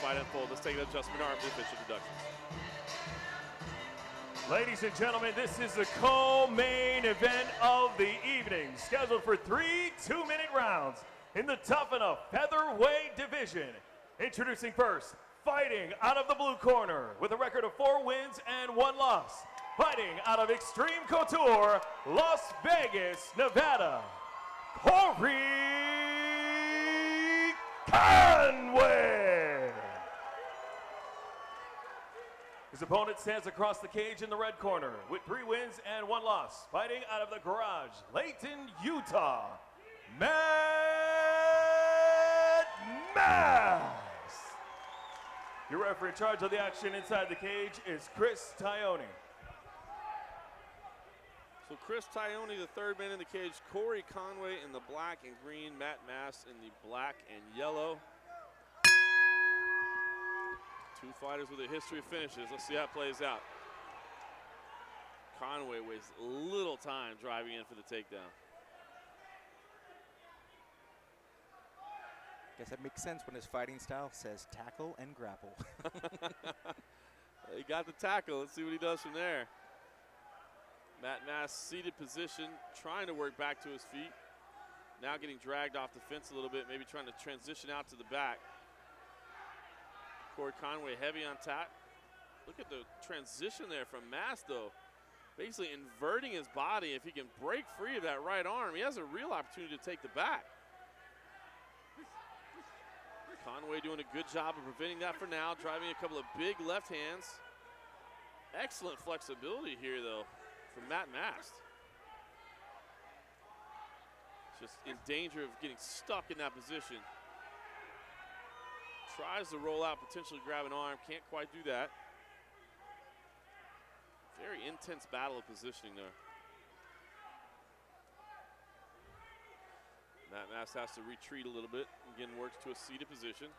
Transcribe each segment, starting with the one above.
fight unfold. Let's take an adjustment arm to official introductions. Ladies and gentlemen, this is the co-main event of the evening, scheduled for 3 two-minute rounds in the Tuff-N-Uff featherweight division. Introducing first, fighting out of the blue corner with a record of 4 wins and 1 loss. Fighting out of Extreme Couture, Las Vegas, Nevada, Corey Conway. His opponent stands across the cage in the red corner with 3 wins and 1 loss. Fighting out of the garage, Layton, Utah, Mast. Your referee in charge of the action inside the cage is Chris Tione. So Chris Tione, the third man in the cage, Corey Conway in the black and green, Matt Mast in the black and yellow. 2 fighters with a history of finishes. Let's see how it plays out. Conway wastes little time driving in for the takedown. Guess that makes sense when his fighting style says tackle and grapple. He got the tackle. Let's see what he does from there. Matt Mast, seated position, trying to work back to his feet. Now getting dragged off the fence a little bit, maybe trying to transition out to the back. Corey Conway heavy on top. Look at the transition there from Mast, though. Basically inverting his body. If he can break free of that right arm, he has a real opportunity to take the back. Conway doing a good job of preventing that for now, driving a couple of big left hands. Excellent flexibility here, though, from Matt Mast. Just in danger of getting stuck in that position. Tries to roll out, potentially grab an arm, can't quite do that. Very intense battle of positioning there. Matt Mast has to retreat a little bit. Again, works to a seated position.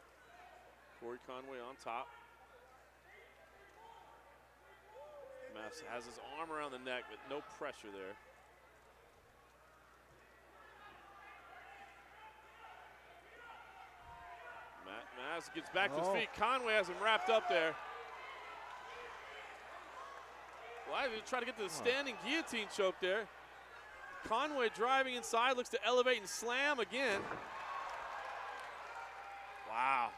Corey Conway on top. Mast has his arm around the neck, but no pressure there. Matt Mast gets back to his feet. Conway has him wrapped up there. Why did he try to get to the standing guillotine choke there? Conway driving inside, looks to elevate and slam again. Wow.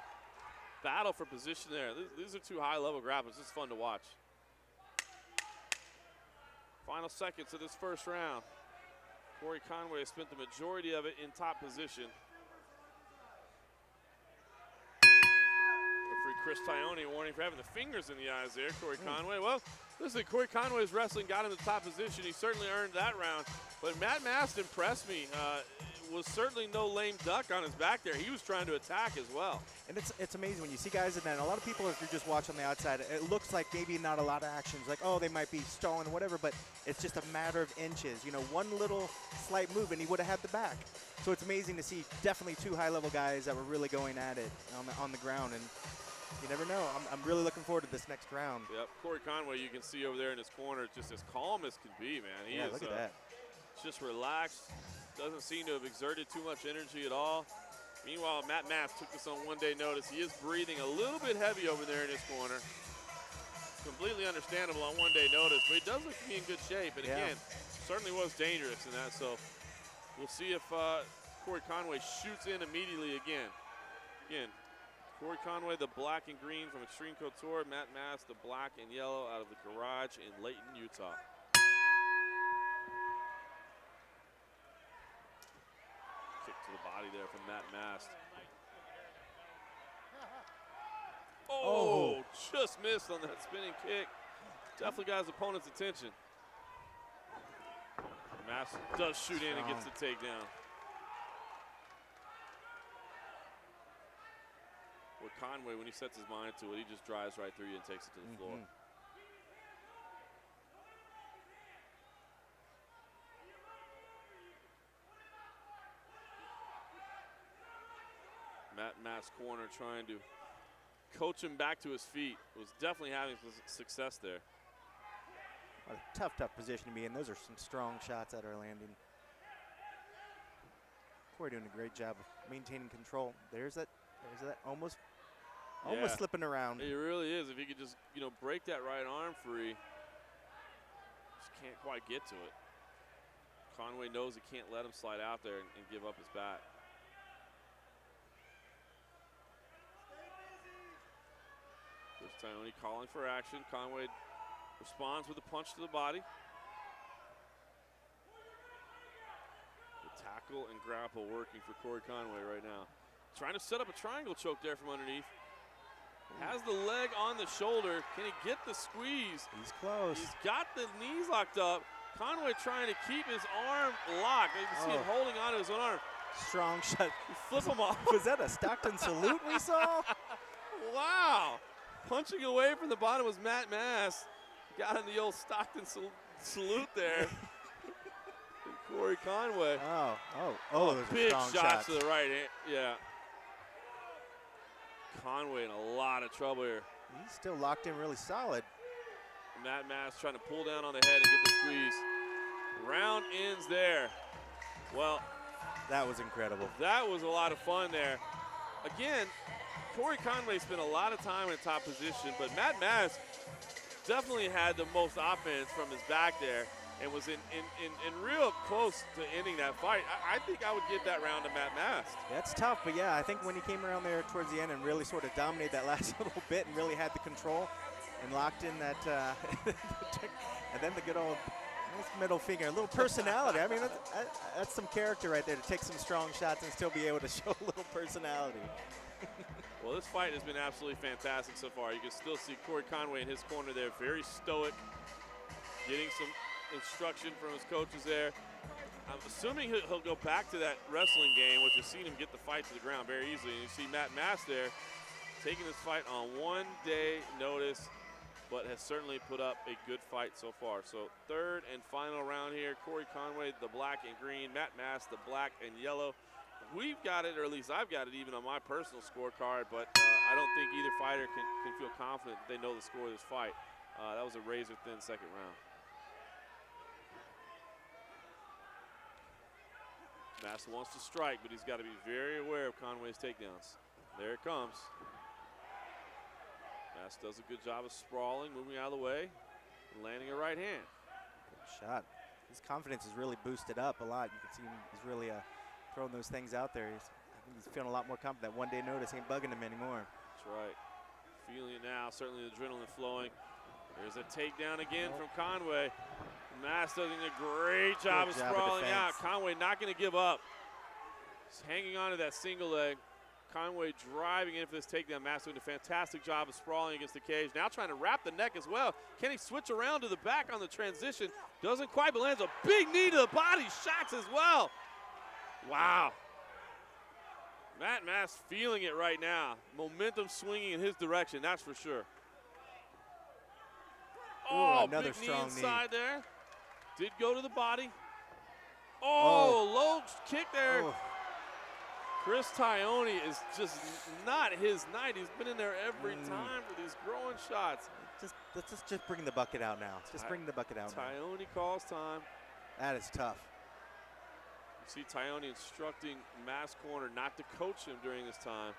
Battle for position there. These are 2 high-level grapplers. This is fun to watch. Final seconds of this first round. Corey Conway has spent the majority of it in top position. Referee Chris Tione warning for having the fingers in the eyes there, Corey Conway. Well, listen, Corey Conway's wrestling got him in the top position. He certainly earned that round. But Matt Mast impressed me. Was certainly no lame duck on his back there. He was trying to attack as well. And it's amazing when you see guys in that. A lot of people, if you just watch on the outside, it looks like maybe not a lot of action. It's like, oh, they might be stalling, whatever, but it's just a matter of inches. You know, one little slight move and he would have had the back. So it's amazing to see definitely 2 high-level guys that were really going at it on the ground. And you never know. I'm really looking forward to this next round. Yep, Corey Conway, you can see over there in his corner, just as calm as can be, man. He is, look at that. Just relaxed. Doesn't seem to have exerted too much energy at all. Meanwhile, Matt Mast took this on 1-day notice. He is breathing a little bit heavy over there in his corner. Completely understandable on 1-day notice, but he does look to be in good shape. And again, certainly was dangerous in that. So we'll see if Corey Conway shoots in immediately again. Again, Corey Conway, the black and green from Extreme Couture. Matt Mast, the black and yellow out of the garage in Layton, Utah. Kick to the body there from Matt Mast. Oh, just missed on that spinning kick. Definitely got his opponent's attention. Mast does shoot in and gets the takedown. With Conway, when he sets his mind to it, he just drives right through you and takes it to the floor. Matt Mast's corner trying to coach him back to his feet. Was definitely having success there. What a tough position to be in. Those are some strong shots that are landing. Corey doing a great job of maintaining control. There's that almost Almost slipping around. It really is. If he could just, break that right arm free, just can't quite get to it. Conway knows he can't let him slide out there and give up his back. There's Tyone calling for action. Conway responds with a punch to the body. The tackle and grapple working for Corey Conway right now. Trying to set up a triangle choke there from underneath. Has the leg on the shoulder. Can he get the squeeze? He's close. He's got the knees locked up. Conway trying to keep his arm locked. You can see him holding onto his own arm. Strong shot. Flip him off. Was that a Stockton salute we saw? Wow. Punching away from the bottom was Matt Mast. Got in the old Stockton salute there. Corey Conway. Those big are strong shots to the right hand. Yeah. Conway in a lot of trouble here. He's still locked in really solid. Matt Mast trying to pull down on the head and get the squeeze. Round ends there. Well, that was incredible. That was a lot of fun there. Again, Corey Conway spent a lot of time in top position, but Matt Mast definitely had the most offense from his back there and was in real close to ending that fight. I think I would give that round to Matt Mast. That's tough, but yeah, I think when he came around there towards the end and really sort of dominated that last little bit and really had the control and locked in that, and then the good old middle finger, a little personality. I mean, that's some character right there to take some strong shots and still be able to show a little personality. Well, this fight has been absolutely fantastic so far. You can still see Corey Conway in his corner there, very stoic, getting some instruction from his coaches there. I'm assuming he'll go back to that wrestling game, which has seen him get the fight to the ground very easily. And you see Matt Mast there taking this fight on 1 day notice, but has certainly put up a good fight so far. So third and final round here, Corey Conway, the black and green, Matt Mast, the black and yellow. We've got it, or at least I've got it even on my personal scorecard, but I don't think either fighter can feel confident that they know the score of this fight. That was a razor-thin second round. Mast wants to strike, but he's got to be very aware of Conway's takedowns. There it comes. Mast does a good job of sprawling, moving out of the way, and landing a right hand. Good shot. His confidence is really boosted up a lot. You can see him, he's really throwing those things out there. I think he's feeling a lot more confident. 1 day notice ain't bugging him anymore. That's right. Feeling it now, certainly the adrenaline flowing. There's a takedown again from Conway. Mast doing a great job of sprawling out. Conway not going to give up. He's hanging on to that single leg. Conway driving in for this takedown. Mast doing a fantastic job of sprawling against the cage. Now trying to wrap the neck as well. Can he switch around to the back on the transition? Doesn't quite, but lands a big knee to the body. Shocks as well. Wow. Matt Mast feeling it right now. Momentum swinging in his direction, that's for sure. Ooh, another big strong knee inside knee. there. Did go to the body. Low kick there. Oh. Chris Tyone is just not his night. He's been in there every time for these growing shots. Let's just bring the bucket out now. Just bring the bucket out now. Tyone calls time. That is tough. You see Tyone instructing Mast corner not to coach him during this time.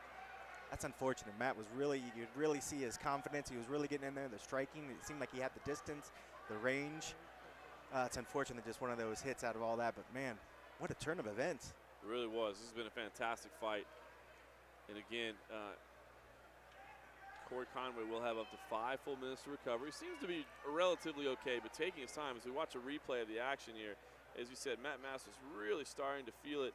That's unfortunate. Matt was really, you could really see his confidence. He was really getting in there. The striking, it seemed like he had the distance, the range. It's unfortunate, just one of those hits out of all that. But man, what a turn of events. It really was. This has been a fantastic fight. And again, Corey Conway will have up to 5 full minutes to recover. He seems to be relatively okay, but taking his time as we watch a replay of the action here. As you said, Matt Mast was really starting to feel it,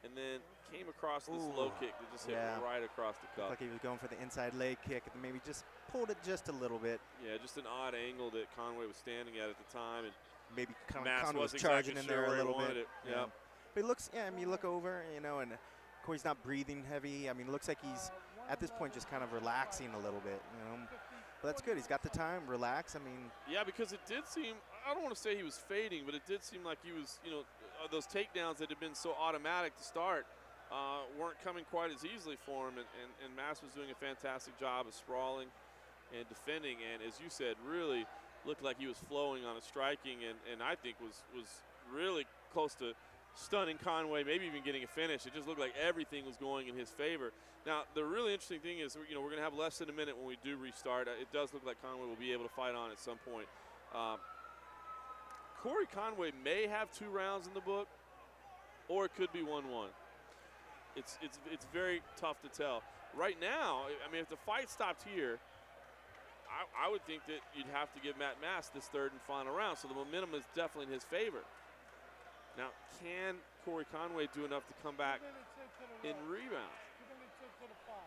and then came across this low kick that just hit right across the cup. Looked like he was going for the inside leg kick, and maybe just pulled it just a little bit. Yeah, just an odd angle that Conway was standing at the time, and maybe Mast Conway was wasn't charging exactly in there sure a little where he bit. wanted it. Yeah. But he looks, I mean, you look over, and Corey's not breathing heavy. I mean, it looks like he's at this point just kind of relaxing a little bit, But that's good. He's got the time, relax. I mean, yeah, because it did seem, I don't want to say he was fading, but it did seem like he was, those takedowns that had been so automatic to start weren't coming quite as easily for him, and Mast was doing a fantastic job of sprawling and defending, and as you said, really looked like he was flowing on a striking, and I think was really close to stunning Conway, maybe even getting a finish. It just looked like everything was going in his favor. Now, the really interesting thing is, we're going to have less than a minute when we do restart. It does look like Conway will be able to fight on at some point. Corey Conway may have 2 rounds in the book, or it could be 1-1. It's very tough to tell. Right now, I mean, if the fight stopped here, I would think that you'd have to give Matt Mast this 3rd and final round, so the momentum is definitely in his favor. Now, can Corey Conway do enough to come back in rebounds?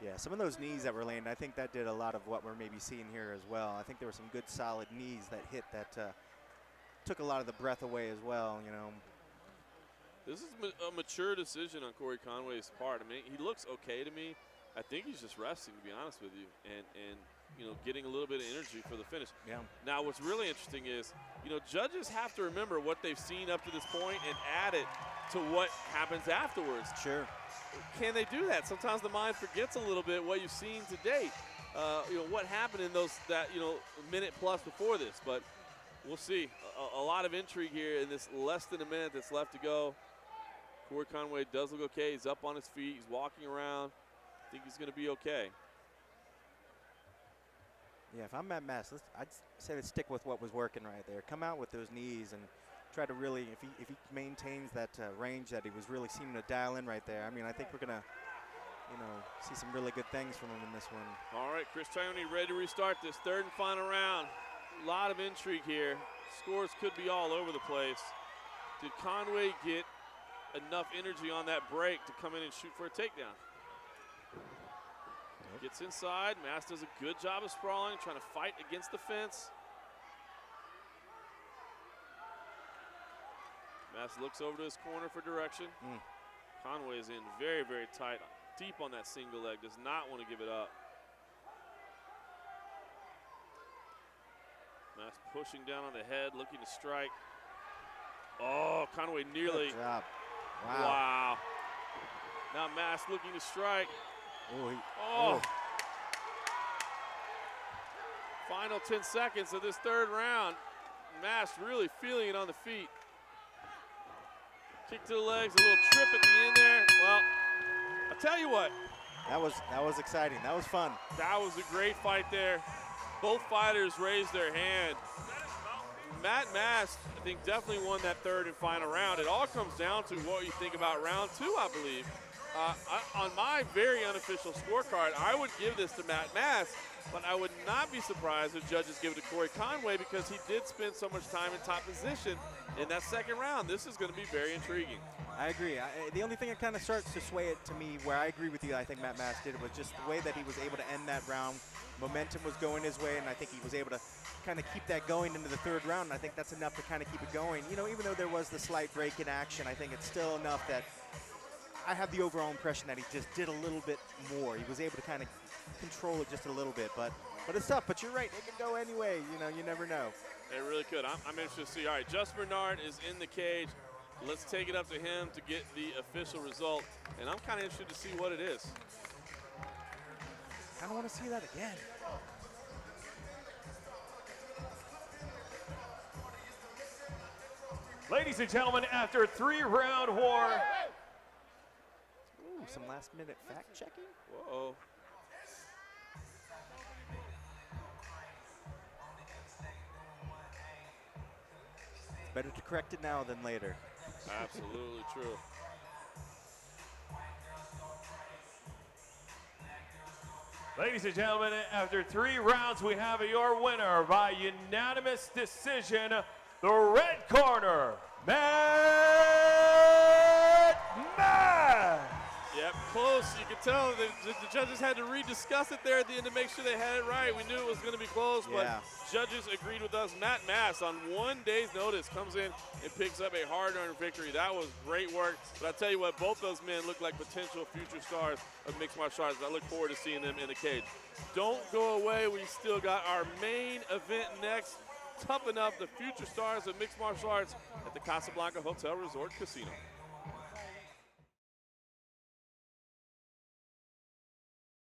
Yeah, some of those knees that were landing, I think that did a lot of what we're maybe seeing here as well. I think there were some good solid knees that hit that took a lot of the breath away as well, you know. This is a mature decision on Corey Conway's part. I mean, he looks okay to me. I think he's just resting, to be honest with you, and you know, getting a little bit of energy for the finish. Yeah. Now, what's really interesting is, you know, judges have to remember what they've seen up to this point and add it to what happens afterwards. Sure. Can they do that? Sometimes the mind forgets a little bit what you've seen to date. You know, what happened in that minute plus before this, but we'll see. A lot of intrigue here in this less than a minute that's left to go. Corey Conway does look okay. He's up on his feet. He's walking around. I think he's going to be okay. Yeah, if I'm Matt Mast, I'd say let's stick with what was working right there. Come out with those knees and try to really, if he maintains that range that he was really seeming to dial in right there, I mean, I think we're going to, you know, see some really good things from him in this one. All right, Chris Trione ready to restart this 3rd and final round. A lot of intrigue here. Scores could be all over the place. Did Conway get enough energy on that break to come in and shoot for a takedown? Gets inside. Mast does a good job of sprawling, trying to fight against the fence. Mast looks over to his corner for direction. Conway is in very, very tight, deep on that single leg, does not want to give it up. Mast pushing down on the head, looking to strike. Oh, Conway nearly. Good job. Wow. Now Mast looking to strike. Oh. Final 10 seconds of this 3rd round. Mast really feeling it on the feet. Kick to the legs, a little trip at the end there. Well, I'll tell you what. That was exciting. That was fun. That was a great fight there. Both fighters raised their hand. Matt Mast, I think, definitely won that 3rd and final round. It all comes down to what you think about round 2, I believe. On my very unofficial scorecard, I would give this to Matt Mast, but I would not be surprised if judges give it to Corey Conway because he did spend so much time in top position in that 2nd round. This is going to be very intriguing. I agree. The only thing that kind of starts to sway it to me, where I agree with you, I think Matt Mast did, was just the way that he was able to end that round. Momentum was going his way, and I think he was able to kind of keep that going into the 3rd round. And I think that's enough to kind of keep it going. You know, even though there was the slight break in action, I think it's still enough that I have the overall impression that he just did a little bit more. He was able to kind of control it just a little bit, but it's tough. But you're right, it can go anyway. You know, you never know. It really could. I'm interested to see. All right, Just Bernard is in the cage. Let's take it up to him to get the official result, and I'm kind of interested to see what it is. I don't want to see that again. Ladies and gentlemen, after a 3-round war. Ooh, some last-minute fact-checking. Whoa. Better to correct it now than later. Absolutely true. Ladies and gentlemen, after 3 rounds, we have your winner by unanimous decision, the red corner, Matt Mast. Yep, close. You could tell the judges had to rediscuss it there at the end to make sure they had it right. We knew it was going to be close, but judges agreed with us. Matt Mast, on 1 day's notice, comes in and picks up a hard-earned victory. That was great work. But I tell you what, both those men look like potential future stars of mixed martial arts. I look forward to seeing them in the cage. Don't go away. We still got our main event next. Tuff-N-Uff, the future stars of mixed martial arts at the Casablanca Hotel Resort Casino.